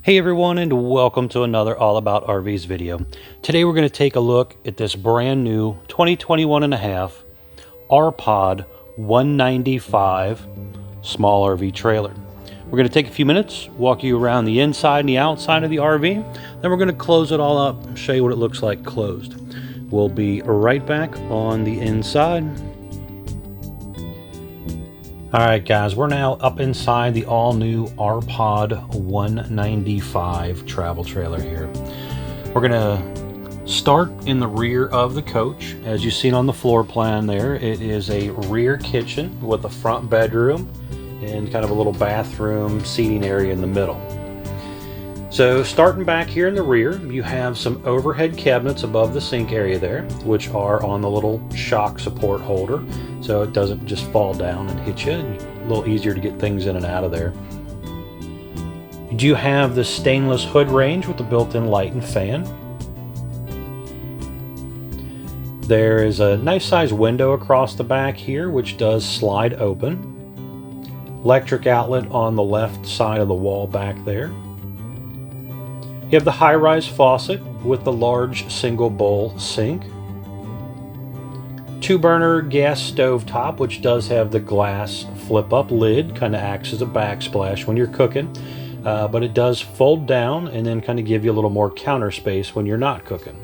Hey everyone, and welcome to another All About RVs video. Today we're going to take a look at this brand new 2021 and a half R-Pod 195 small RV trailer. We're going to take a few minutes, walk you around the inside and the outside of the RV, then we're going to close it all up and show you what it looks like closed. We'll be right back on the inside. Alright guys, we're now up inside the all-new R-Pod 195 travel trailer here. We're going to start in the rear of the coach. As you've seen on the floor plan there, it is a rear kitchen with a front bedroom and kind of a little bathroom seating area in the middle. So starting back here in the rear, you have some overhead cabinets above the sink area there, which are on the little shock support holder, so it doesn't just fall down and hit you. A little easier to get things in and out of there. You do have the stainless hood range with the built-in light and fan. There is a nice sized window across the back here, which does slide open. Electric outlet on the left side of the wall back there. You have the high-rise faucet with the large single bowl sink. 2-burner gas stove top, which does have the glass flip-up lid, kind of acts as a backsplash when you're cooking, but it does fold down and then kind of give you a little more counter space when you're not cooking.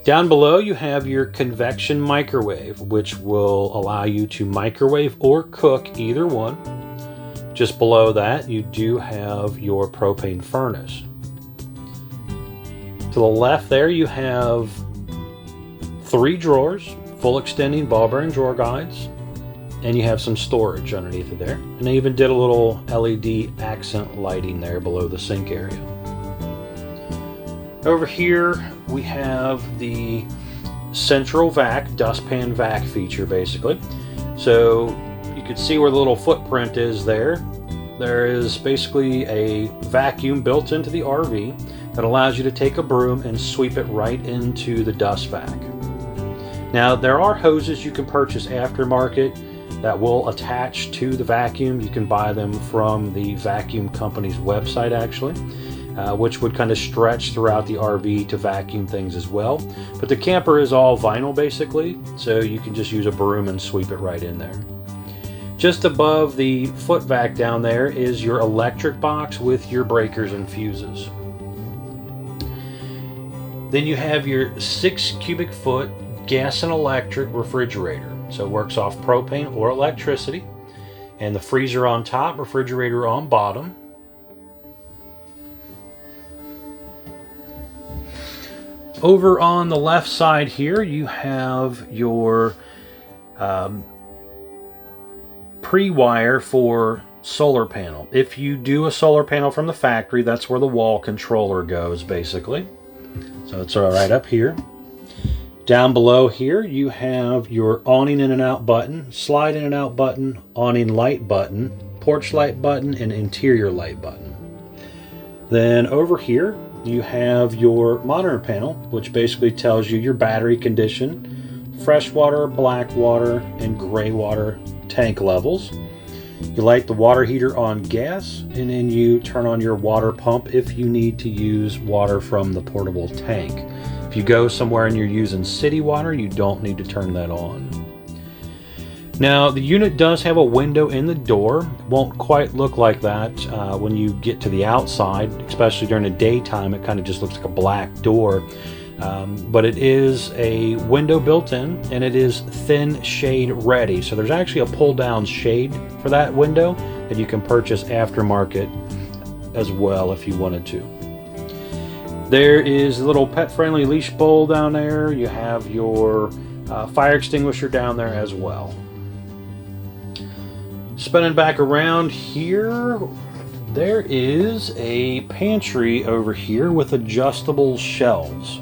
Down below you have your convection microwave, which will allow you to microwave or cook either one. Just below that, you do have your propane furnace. To the left there, you have 3 drawers, full extending ball bearing drawer guides, and you have some storage underneath it there. And they even did a little LED accent lighting there below the sink area. Over here, we have the central vac, dustpan vac feature basically. So you can see where the little footprint is there. There is basically a vacuum built into the RV that allows you to take a broom and sweep it right into the dust vac. Now there are hoses you can purchase aftermarket that will attach to the vacuum. You can buy them from the vacuum company's website actually, which would kind of stretch throughout the RV to vacuum things as well. But the camper is all vinyl basically, so you can just use a broom and sweep it right in there. Just above the foot vac down there is your electric box with your breakers and fuses. Then you have your 6 cubic foot gas and electric refrigerator. So it works off propane or electricity. And the freezer on top, refrigerator on bottom. Over on the left side here, you have your pre-wire for solar panel. If you do a solar panel from the factory, that's where the wall controller goes basically. So it's all right up here. Down below here you have your awning in and out button, slide in and out button, awning light button, porch light button, and interior light button. Then over here you have your monitor panel, which basically tells you your battery condition, freshwater, black water, and gray water tank levels. You light the water heater on gas, and then you turn on your water pump if you need to use water from the portable tank. If you go somewhere and you're using city water, you don't need to turn that on. Now the unit does have a window in the door. It won't quite look like that when you get to the outside, especially during the daytime. It kind of just looks like a black door. But it is a window built in, and it is thin shade ready. So there's actually a pull down shade for that window that you can purchase aftermarket as well if you wanted to. There is a little pet friendly leash bowl down there. You have your fire extinguisher down there as well. Spinning back around here, there is a pantry over here with adjustable shelves.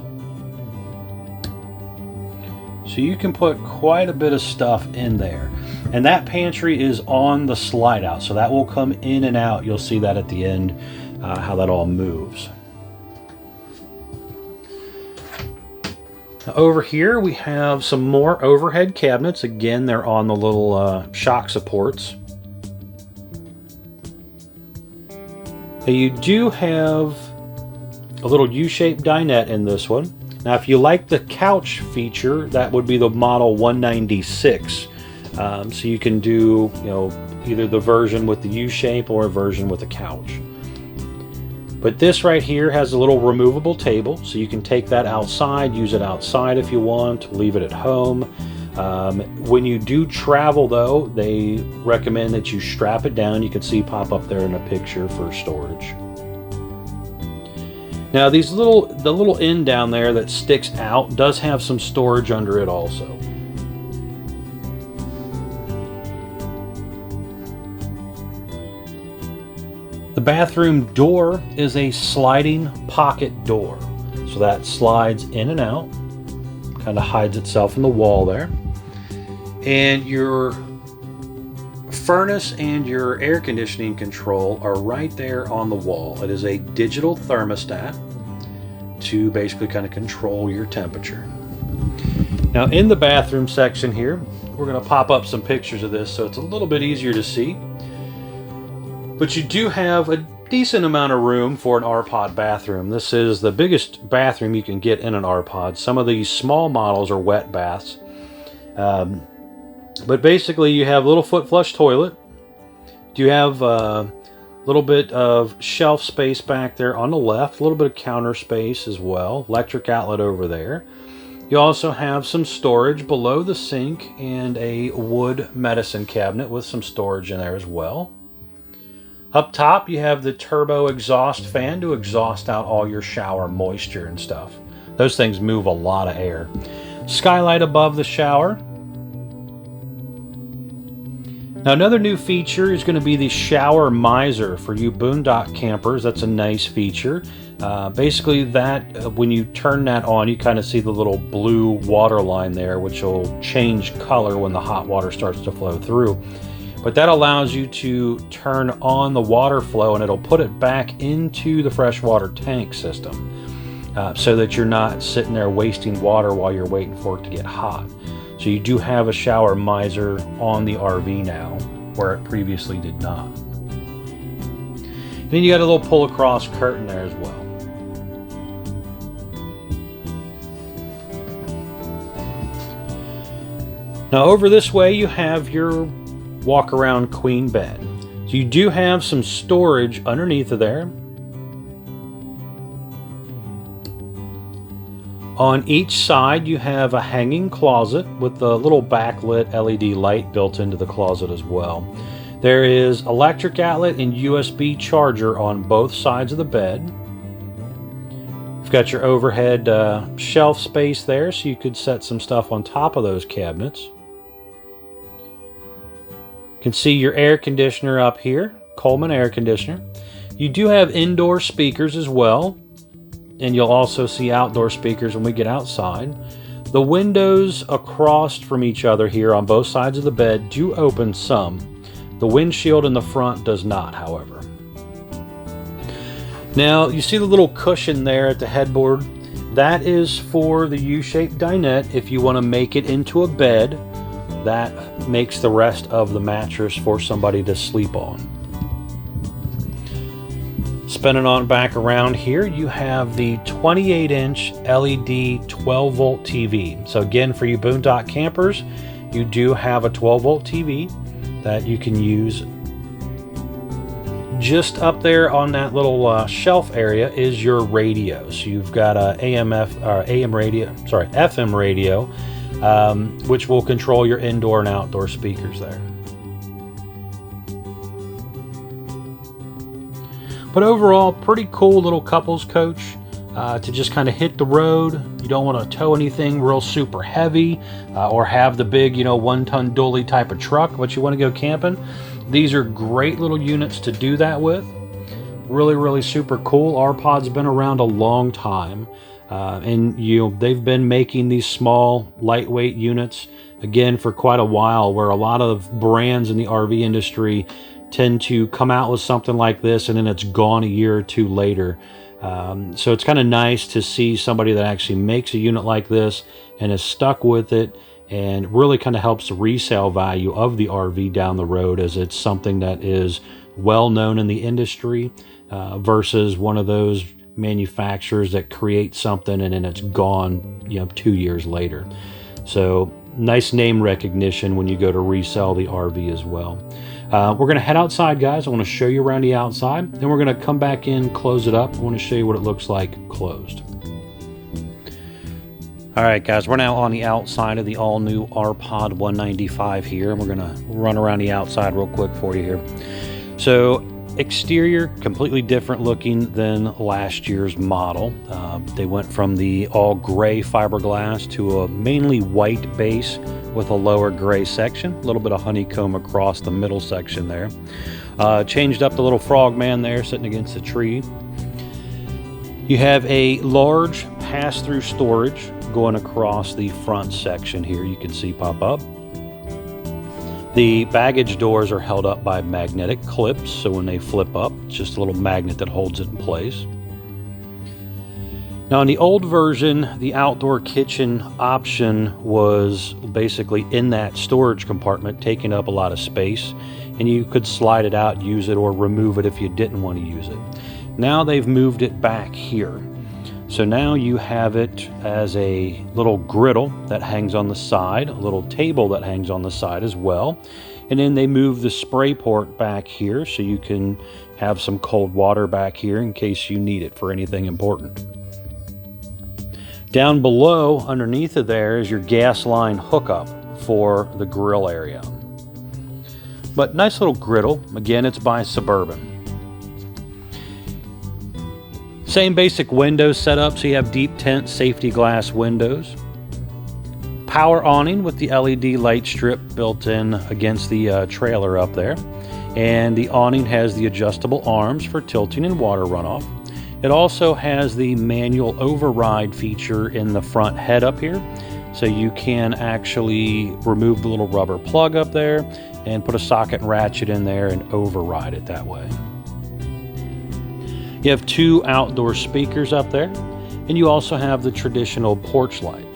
So you can put quite a bit of stuff in there. And that pantry is on the slide out, so that will come in and out. You'll see that at the end, how that all moves. Over here we have some more overhead cabinets. Again, they're on the little shock supports. Now you do have a little U-shaped dinette in this one. Now if you like the couch feature, that would be the model 196. So you can do, either the version with the U-shape or a version with a couch. But this right here has a little removable table, so you can take that outside, use it outside if you want, leave it at home. When you do travel though, they recommend that you strap it down. You can see pop up there in a picture for storage. Now the little end down there that sticks out does have some storage under it also. The bathroom door is a sliding pocket door. So that slides in and out, kind of hides itself in the wall there. And your furnace and your air conditioning control are right there on the wall. It is a digital thermostat to basically kind of control your temperature. Now in the bathroom section here, we're going to pop up some pictures of this so it's a little bit easier to see. But you do have a decent amount of room for an R-Pod bathroom. This is the biggest bathroom you can get in an R-Pod. Some of these small models are wet baths. But basically you have a little foot flush toilet. You have a little bit of shelf space back there on the left. A little bit of counter space as well. Electric outlet over there. You also have some storage below the sink and a wood medicine cabinet with some storage in there as well. Up top, you have the turbo exhaust fan to exhaust out all your shower moisture and stuff. Those things move a lot of air. Skylight above the shower. Now, another new feature is going to be the shower miser for you boondock campers. That's a nice feature. Basically, when you turn that on, you kind of see the little blue water line there, which will change color when the hot water starts to flow through. But that allows you to turn on the water flow and it'll put it back into the freshwater tank system so that you're not sitting there wasting water while you're waiting for it to get hot. So you do have a shower miser on the RV now where it previously did not. Then you got a little pull across curtain there as well. Now over this way you have your walk around queen bed. So you do have some storage underneath of there. On each side you have a hanging closet with the little backlit LED light built into the closet as well. There is electric outlet and USB charger on both sides of the bed. You've got your overhead shelf space there, so you could set some stuff on top of those cabinets. You can see your air conditioner up here, Coleman air conditioner. You do have indoor speakers as well, and you'll also see outdoor speakers when we get outside. The windows across from each other here on both sides of the bed do open some. The windshield in the front does not, however. Now, you see the little cushion there at the headboard? That is for the U-shaped dinette if you want to make it into a bed. That makes the rest of the mattress for somebody to sleep on. Spinning on back around here, you have the 28-inch LED 12-volt TV. So again, for you boondock campers, you do have a 12-volt TV that you can use. Just up there on that little shelf area is your radio. So you've got a FM radio, which will control your indoor and outdoor speakers there. But overall, pretty cool little couples coach to just kind of hit the road. You don't want to tow anything real super heavy or have the big, 1-ton dually type of truck, but you want to go camping. These are great little units to do that with. Really, really super cool. R-Pod's been around a long time. And they've been making these small, lightweight units, again, for quite a while, where a lot of brands in the RV industry tend to come out with something like this and then it's gone a year or two later. So it's kind of nice to see somebody that actually makes a unit like this and is stuck with it, and really kind of helps the resale value of the RV down the road, as it's something that is well known in the industry versus one of those manufacturers that create something and then it's gone, 2 years later. So nice name recognition when you go to resell the RV as well. We're going to head outside, guys. I want to show you around the outside. Then we're going to come back in, close it up. I want to show you what it looks like closed. All right, guys, we're now on the outside of the all-new R-Pod 195 here, and we're going to run around the outside real quick for you here. So exterior, completely different looking than last year's model. They went from the all gray fiberglass to a mainly white base with a lower gray section, a little bit of honeycomb across the middle section there. Changed up the little frogman there sitting against the tree. You have a large pass-through storage going across the front section here, you can see pop up. The baggage doors are held up by magnetic clips, so when they flip up, it's just a little magnet that holds it in place. Now in the old version, the outdoor kitchen option was basically in that storage compartment, taking up a lot of space, and you could slide it out, use it, or remove it if you didn't want to use it. Now they've moved it back here. So now you have it as a little griddle that hangs on the side, a little table that hangs on the side as well. And then they move the spray port back here so you can have some cold water back here in case you need it for anything important. Down below, underneath of there, is your gas line hookup for the grill area. But nice little griddle. Again, it's by Suburban. Same basic windows setup, so you have deep tint safety glass windows. Power awning with the LED light strip built in against the trailer up there. And the awning has the adjustable arms for tilting and water runoff. It also has the manual override feature in the front head up here. So you can actually remove the little rubber plug up there and put a socket and ratchet in there and override it that way. You have 2 outdoor speakers up there, and you also have the traditional porch light.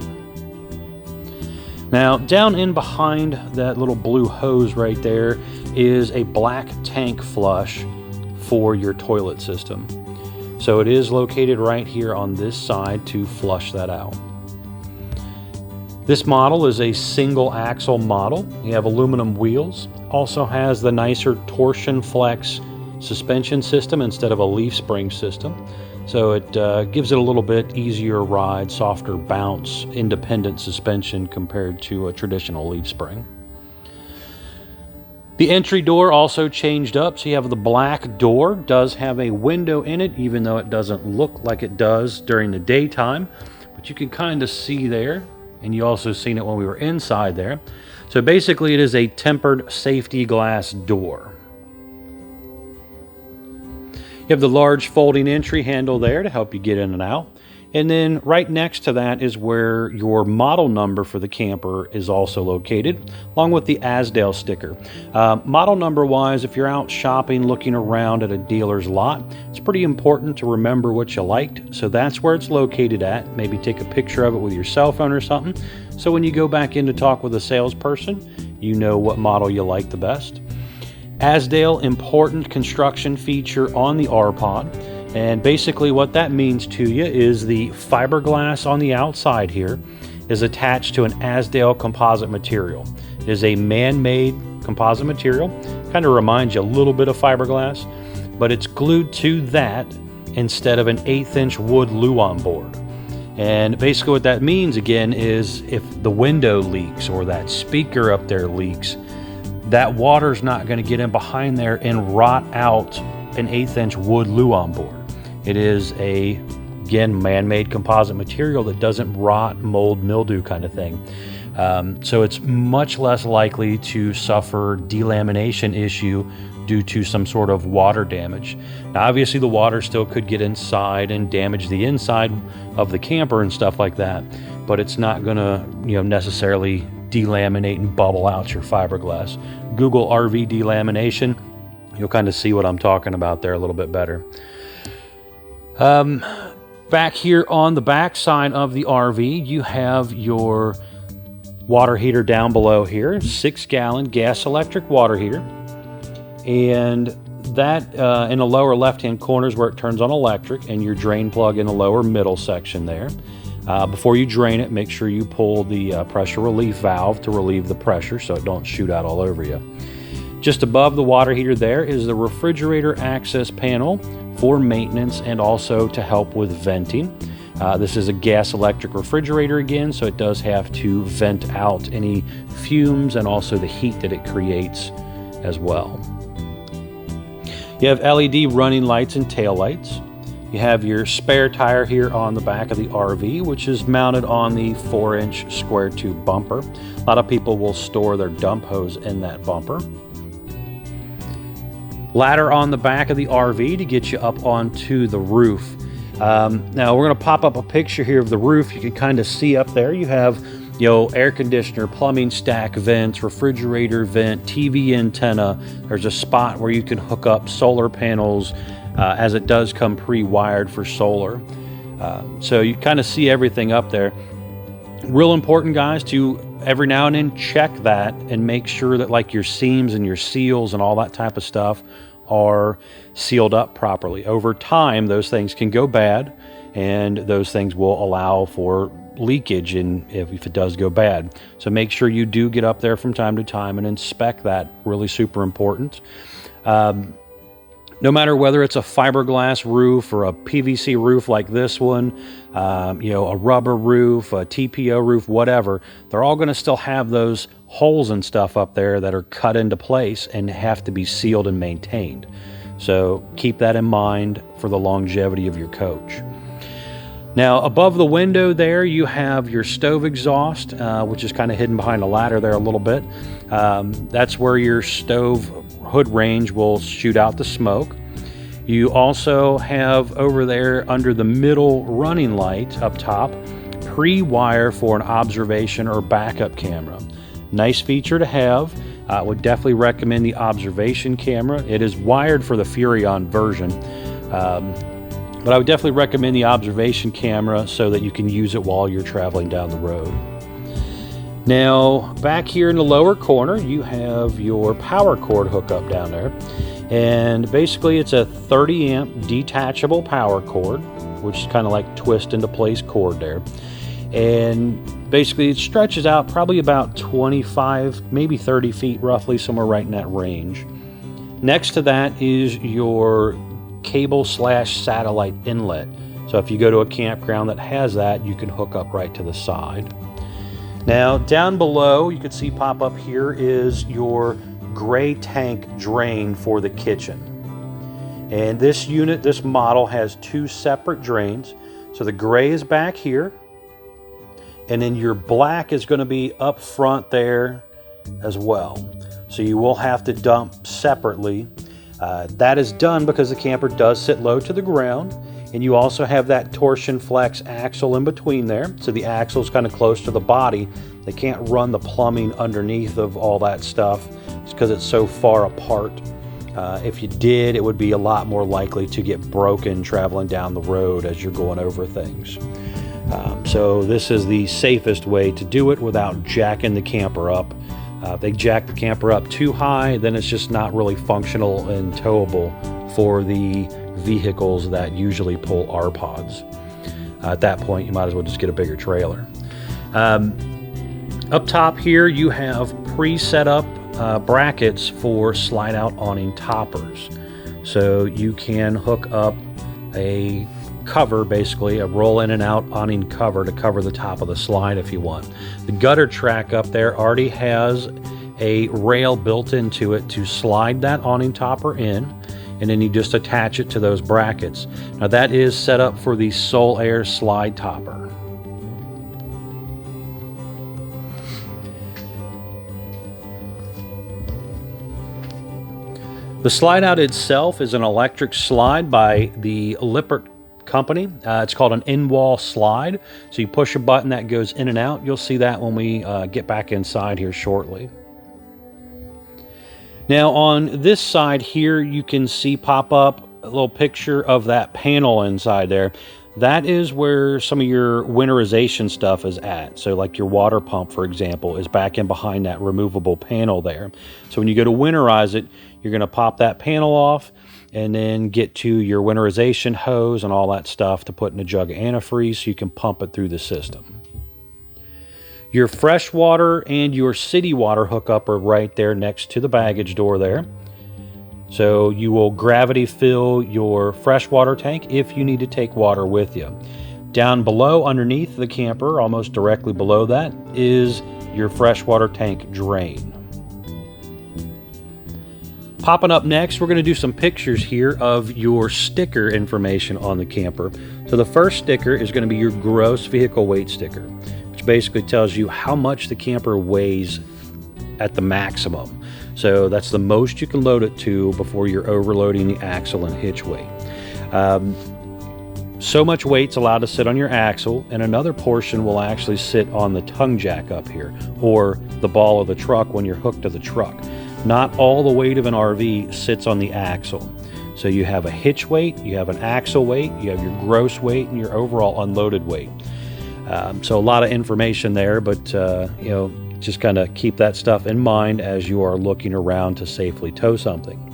Now, down in behind that little blue hose right there is a black tank flush for your toilet system. So it is located right here on this side to flush that out. This model is a single axle model. You have aluminum wheels. Also has the nicer torsion flex suspension system instead of a leaf spring system. So it gives it a little bit easier ride, softer bounce, independent suspension compared to a traditional leaf spring. The entry door also changed up, so you have the black door, does have a window in it, even though it doesn't look like it does during the daytime, but you can kind of see there, and you also seen it when we were inside there. So basically it is a tempered safety glass door. You have the large folding entry handle there to help you get in and out. And then right next to that is where your model number for the camper is also located, along with the Asdale sticker. Model number wise, if you're out shopping, looking around at a dealer's lot, it's pretty important to remember what you liked. So that's where it's located at. Maybe take a picture of it with your cell phone or something. So when you go back in to talk with a salesperson, you know what model you like the best. Asdale, important construction feature on the R-Pod. And basically what that means to you is the fiberglass on the outside here is attached to an Asdale composite material. It is a man-made composite material. Kind of reminds you a little bit of fiberglass, but it's glued to that instead of an 1/8" wood Luan board. And basically what that means again is if the window leaks or that speaker up there leaks, that water's not going to get in behind there and rot out an 1/8" wood Luan board. It is again, man-made composite material that doesn't rot, mold, mildew kind of thing. So it's much less likely to suffer delamination issue due to some sort of water damage. Now, obviously the water still could get inside and damage the inside of the camper and stuff like that, but it's not gonna, necessarily delaminate and bubble out your fiberglass. Google RV delamination, you'll kind of see what I'm talking about there a little bit better. Back here on the back side of the RV, you have your water heater down below here, 6-gallon gas electric water heater. And that in the lower left-hand corner is where it turns on electric, and your drain plug in the lower middle section there. Before you drain it, make sure you pull the pressure relief valve to relieve the pressure so it don't shoot out all over you. Just above the water heater there is the refrigerator access panel for maintenance and also to help with venting. This is a gas electric refrigerator again, so it does have to vent out any fumes and also the heat that it creates as well. You have LED running lights and tail lights. You have your spare tire here on the back of the RV, which is mounted on the 4-inch square tube bumper. A lot of people will store their dump hose in that bumper. Ladder on the back of the RV to get you up onto the roof. Now we're going to pop up a picture here of the roof. You can kind of see up there. You have, air conditioner, plumbing stack vents, refrigerator vent, TV antenna. There's a spot where you can hook up solar panels, as it does come pre-wired for solar. So you kind of see everything up there. Real important, guys, to every now and then check that and make sure that like your seams and your seals and all that type of stuff are sealed up properly. Over time, those things can go bad, and those things will allow for leakage if it does go bad. So make sure you do get up there from time to time and inspect that. Really super important. No matter whether it's a fiberglass roof or a PVC roof like this one, a rubber roof, a TPO roof, whatever, they're all going to still have those holes and stuff up there that are cut into place and have to be sealed and maintained. So keep that in mind for the longevity of your coach. Now, above the window there, you have your stove exhaust, which is kind of hidden behind a ladder there a little bit. That's where your stove hood range will shoot out the smoke. You also have over there under the middle running light up top, pre-wire for an observation or backup camera. Nice feature to have. Would definitely recommend the observation camera. It is wired for the Furrion version. But I would definitely recommend the observation camera so that you can use it while you're traveling down the road. Now, back here in the lower corner, you have your power cord hookup down there. And basically it's a 30 amp detachable power cord, which is kind of like twist into place cord there. And basically it stretches out probably about 25, maybe 30 feet roughly, somewhere right in that range. Next to that is your cable/satellite inlet. So if you go to a campground that has that, you can hook up right to the side. Now down below, you can see pop up here is your gray tank drain for the kitchen. And this unit, this model has two separate drains. So the gray is back here, and then your black is going to be up front there as well. So you will have to dump separately. That is done because the camper does sit low to the ground, and you also have that torsion flex axle in between there. So the axle is kind of close to the body. They can't run the plumbing underneath of all that stuff because it's so far apart. If you did, it would be a lot more likely to get broken traveling down the road as you're going over things. So this is the safest way to do it without jacking the camper up. If they jack the camper up too high, then it's just not really functional and towable for the vehicles that usually pull R-Pods. At that point, you might as well just get a bigger trailer. Up top here, you have pre-set up brackets for slide-out awning toppers. So you can hook up a cover, basically a roll in and out awning cover to cover the top of the slide if you want. The gutter track up there already has a rail built into it to slide that awning topper in, and then you just attach it to those brackets. Now that is set up for the Wholesaler slide topper. The slide out itself is an electric slide by the Lippert company. It's called an in-wall slide. So you push a button that goes in and out. You'll see that when we get back inside here shortly. Now on this side here, you can see pop up a little picture of that panel inside there. That is where some of your winterization stuff is at. So like your water pump, for example, is back in behind that removable panel there. So when you go to winterize it, you're going to pop that panel off and then get to your winterization hose and all that stuff to put in a jug of antifreeze so you can pump it through the system. Your freshwater and your city water hookup are right there next to the baggage door there. So you will gravity fill your freshwater tank if you need to take water with you. Down below, underneath the camper, almost directly below that, is your freshwater tank drain. Popping up next, we're going to do some pictures here of your sticker information on the camper. So the first sticker is going to be your gross vehicle weight sticker, which basically tells you how much the camper weighs at the maximum. So that's the most you can load it to before you're overloading the axle and hitch weight. So much weight's allowed to sit on your axle, and another portion will actually sit on the tongue jack up here, or the ball of the truck when you're hooked to the truck. Not all the weight of an RV sits on the axle. So you have a hitch weight, you have an axle weight, you have your gross weight, and your overall unloaded weight. So a lot of information there, but you know, just kind of keep that stuff in mind as you are looking around to safely tow something.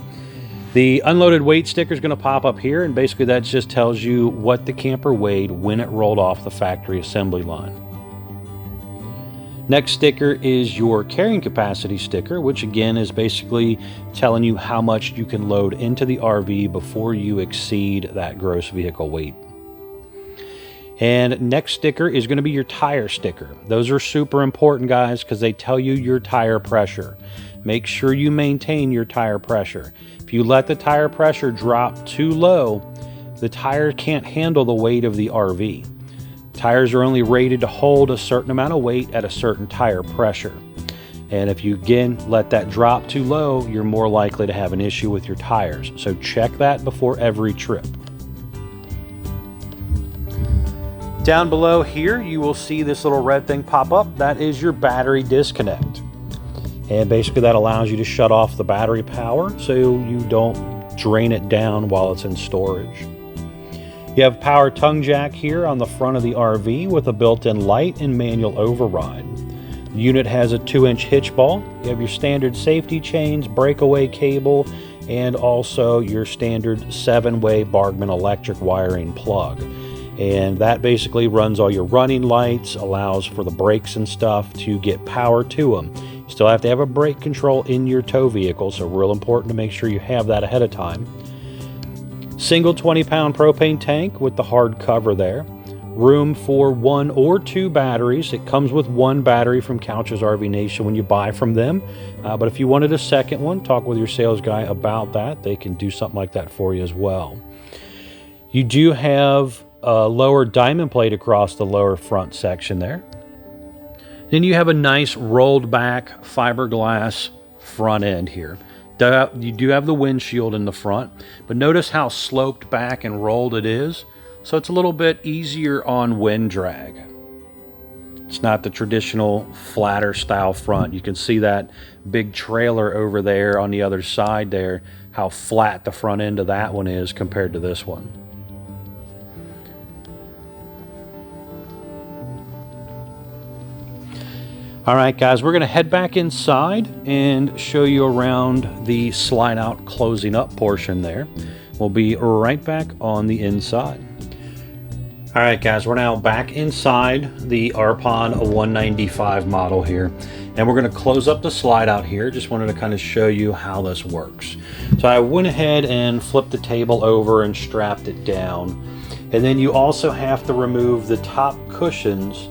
The unloaded weight sticker is going to pop up here, and basically that just tells you what the camper weighed when it rolled off the factory assembly line. Next sticker is your carrying capacity sticker, which again is basically telling you how much you can load into the RV before you exceed that gross vehicle weight. And next sticker is going to be your tire sticker. Those are super important, guys, because they tell you your tire pressure. Make sure you maintain your tire pressure. If you let the tire pressure drop too low, the tire can't handle the weight of the RV. Tires are only rated to hold a certain amount of weight at a certain tire pressure. And if you again let that drop too low, you're more likely to have an issue with your tires. So check that before every trip. Down below here, you will see this little red thing pop up. That is your battery disconnect. And basically that allows you to shut off the battery power so you don't drain it down while it's in storage. You have power tongue jack here on the front of the RV with a built-in light and manual override. The unit has a 2-inch hitch ball. You have your standard safety chains, breakaway cable, and also your standard 7-way Bargman electric wiring plug. And that basically runs all your running lights, allows for the brakes and stuff to get power to them. You still have to have a brake control in your tow vehicle, so real important to make sure you have that ahead of time. Single 20-pound propane tank with the hard cover there. Room for 1 or 2 batteries. It comes with 1 battery from Couch's RV Nation when you buy from them. But if you wanted a second one, talk with your sales guy about that. They can do something like that for you as well. You do have a lower diamond plate across the lower front section there. Then you have a nice rolled back fiberglass front end here. You do have the windshield in the front, but notice how sloped back and rolled it is. So it's a little bit easier on wind drag. It's not the traditional flatter style front. You can see that big trailer over there on the other side there, how flat the front end of that one is compared to this one. All right, guys, we're going to head back inside and show you around the slide out closing up portion there. We'll be right back on the inside. All right, guys, we're now back inside the R-Pod 195 model here, and we're going to close up the slide out here. Just wanted to kind of show you how this works. So I went ahead and flipped the table over and strapped it down, and then you also have to remove the top cushions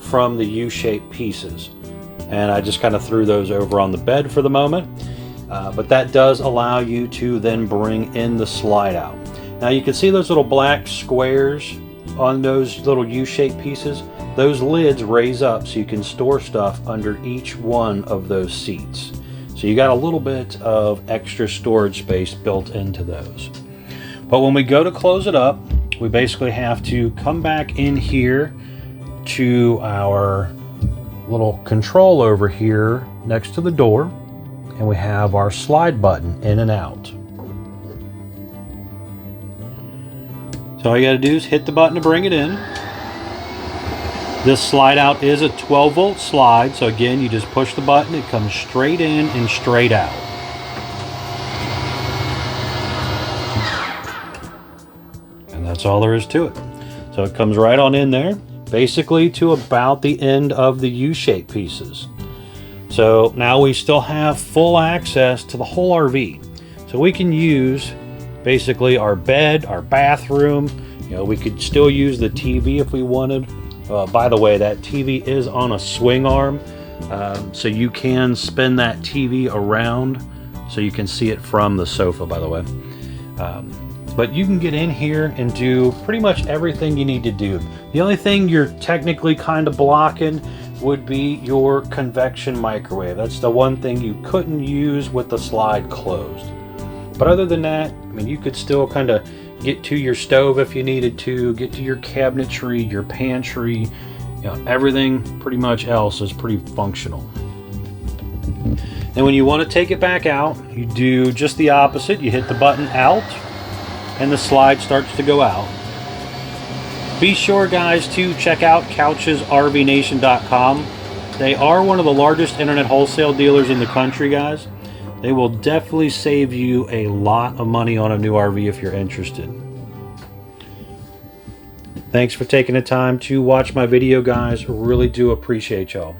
from the U-shaped pieces, and I just kind of threw those over on the bed for the moment, but that does allow you to then bring in the slide out. Now you can see those little black squares on those little U-shaped pieces. Those lids raise up so you can store stuff under each one of those seats. So you got a little bit of extra storage space built into those. But when we go to close it up, we basically have to come back in here to our little control over here next to the door, and we have our slide button in and out. So So all you got to do is hit the button to bring it in. This slide out is a 12-volt slide, so again, you just push the button, it comes straight in and straight out. And that's all there is to it. So it comes right on in there, basically to about the end of the U-shaped pieces. So now we still have full access to the whole RV. So we can use basically our bed, our bathroom. You know, we could still use the TV if we wanted. By the way, that TV is on a swing arm, so you can spin that TV around so you can see it from the sofa, by the way. But you can get in here and do pretty much everything you need to do. The only thing you're technically kind of blocking would be your convection microwave. That's the one thing you couldn't use with the slide closed. But other than that, I mean, you could still kind of get to your stove if you needed to, get to your cabinetry, your pantry, you know, everything pretty much else is pretty functional. And when you want to take it back out, you do just the opposite. You hit the button out and the slide starts to go out. Be sure, guys, to check out couchesrvnation.com. They are one of the largest internet wholesale dealers in the country, guys. They will definitely save you a lot of money on a new RV if you're interested. Thanks for taking the time to watch my video, guys. Really do appreciate y'all.